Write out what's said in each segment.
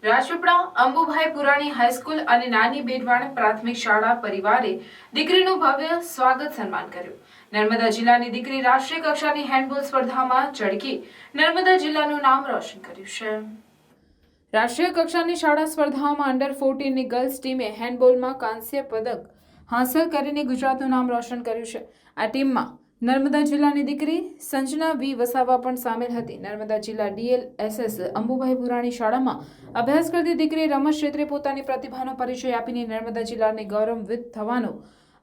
રાજપીપળા અંબુભાઈ પુરાણી high school અને નાની બેડવાણ પ્રાથમિક શાળા પરિવારે દીકરીનું ભવ્ય સ્વાગત સન્માન કર્યું. નર્મદા જિલ્લાની દીકરી રાષ્ટ્રીય કક્ષાની હેન્ડબોલ સ્પર્ધામાં ચળકી નર્મદા જિલ્લાનું નામ રોશન કર્યું છે. રાષ્ટ્રીય કક્ષાની શાળા સ્પર્ધાઓમાં અંડર 14 ની ગર્લ્સ ટીમે હેન્ડબોલમાં કાંસ્ય પદક હાંસલ કરીને ગુજરાતનું નામ રોશન કર્યું છે. આ ટીમમાં નર્મદા જિલ્લાની દીકરી સંજના વી વસાવા પણ સામેલ હતી. નર્મદા જિલ્લા DLSS અંબુભાઈ પુરાણી શાળામાં અભ્યાસ કરતી દીકરીએ રમત ક્ષેત્રે પોતાની પ્રતિભાનો પરિચય આપીને નર્મદા જિલ્લાને ગૌરવાન્વિત થવાનો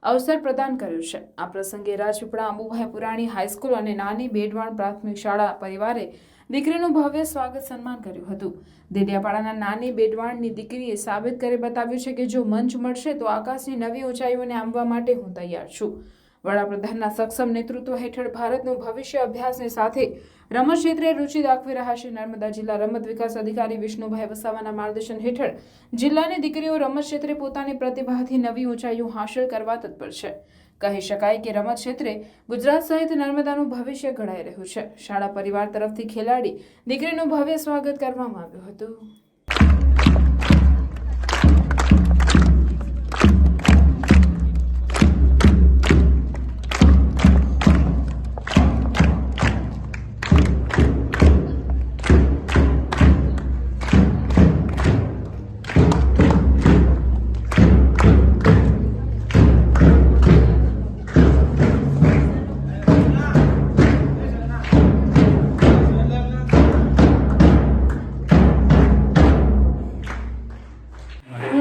અવસર પ્રદાન કર્યો છે. આ પ્રસંગે રાજપીપળા અંબુભાઈ પુરાણી હાઈસ્કૂલ અને નાની બેડવાણ પ્રાથમિક શાળા પરિવારે દીકરીનું ભવ્ય સ્વાગત સન્માન કર્યું હતું. દેડિયાપાડાના નાની બેડવાણની દીકરીએ સાબિત કરી બતાવ્યું છે કે જો મંચ મળશે તો આકાશની નવી ઊંચાઈઓને આંબવા માટે હું તૈયાર છું. વડાપ્રધાનના સક્ષમ નેતૃત્વ હેઠળ ભારતનું ભવિષ્ય અભ્યાસની સાથે રમત ક્ષેત્રે રુચિ દાખવી રહ્યા છે. નર્મદા જિલ્લા રમત વિકાસ અધિકારી વિષ્ણુભાઈ વસાવાના માર્ગદર્શન હેઠળ જિલ્લાની દીકરીઓ રમત ક્ષેત્રે પોતાની પ્રતિભાથી નવી ઊંચાઈઓ હાંસલ કરવા તત્પર છે. કહી શકાય કે રમત ક્ષેત્રે ગુજરાત સહિત નર્મદાનું ભવિષ્ય ઘડાઈ રહ્યું છે. શાળા પરિવાર તરફથી ખેલાડી દીકરીનું ભવ્ય સ્વાગત કરવામાં આવ્યું હતું.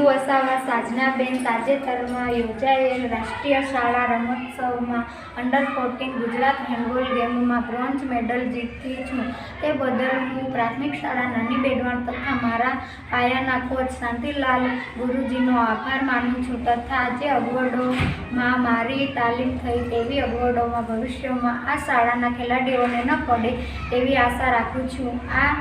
વસાવા સાજનાબેન તાજેતરમાં યોજાયેલ રાષ્ટ્રીય શાળા રમોત્સવમાં અંડર 14 ગુજરાત હેન્ડબોલ ગેમમાં બ્રોન્ઝ મેડલ જીતી છું. તે બદલ હું પ્રાથમિક શાળા નાની બેડવાણ તથા મારા પાયાના કોચ શાંતિલાલ ગુરુજીનો આભાર માનું છું તથા જે અગવડોમાં મારી તાલીમ થઈ તેવી અગવડોમાં ભવિષ્યમાં આ શાળાના ખેલાડીઓને ન પડે તેવી આશા રાખું છું. આ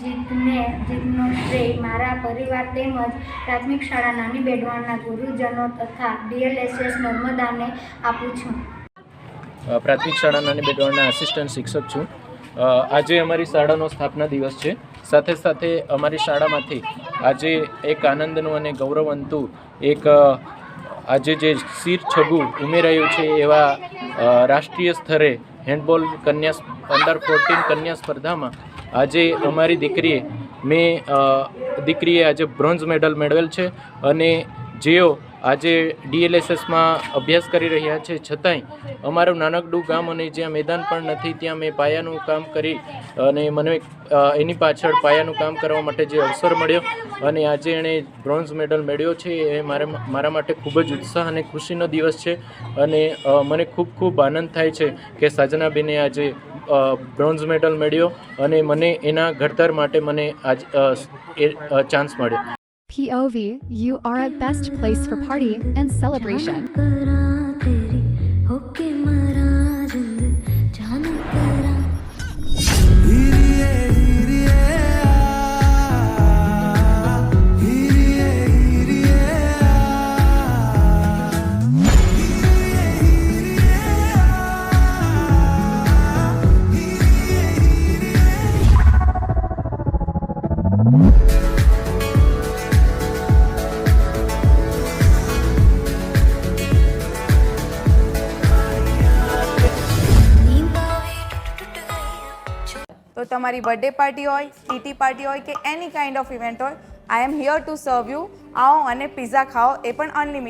જીતનો શ્રેય મારા પરિવાર તેમજ પ્રાથમિક શાળા નાની બેડવાણના ગુરુજનો તથા DLSS નર્મદાને આપું છું. પ્રાથમિક શાળા નાની બેડવાણના આસિસ્ટન્ટ શિક્ષક છું. આજે અમારી શાળાનો સ્થાપના દિવસ છે. સાથે સાથે અમારી શાળામાંથી આજે એક આનંદનું અને ગૌરવવંતું એક આજે જે શીર છગુ ઉમેરાયું છે એવા રાષ્ટ્રીય સ્તરે હેન્ડબોલ કન્યા અંડર 14 કન્યા સ્પર્ધામાં આજે અમારી દીકરીએ આજે બ્રોન્ઝ મેડલ મેળવેલ છે અને જેઓ આજે DLSSમાં અભ્યાસ કરી રહ્યા છે. છતાંય અમારું નાનકડું ગામ અને જ્યાં મેદાન પણ નથી ત્યાં મેં પાયાનું કામ કરી અને મને એની પાછળ પાયાનું કામ કરવા માટે જે અવસર મળ્યો અને આજે એણે બ્રોન્ઝ મેડલ મેળવ્યો છે એ મારા માટે ખૂબ જ ઉત્સાહ અને ખુશીનો દિવસ છે. અને મને ખૂબ ખૂબ આનંદ થાય છે કે સાજનાબેને આજે બ્રોન્ઝ મેડલ મેળવ્યો અને મને એના ઘડતર માટે મને આજ ચાન્સ મળ્યો. POV, you are at best place for party and celebration. તો તમારી બર્થડે પાર્ટી હોય, ટીટી પાર્ટી હોય કે એની કાઇન્ડ ઓફ ઇવેન્ટ હોય, I am here to serve you. આવો અને પિઝા ખાઓ, એ પણ અનલિમિટેડ.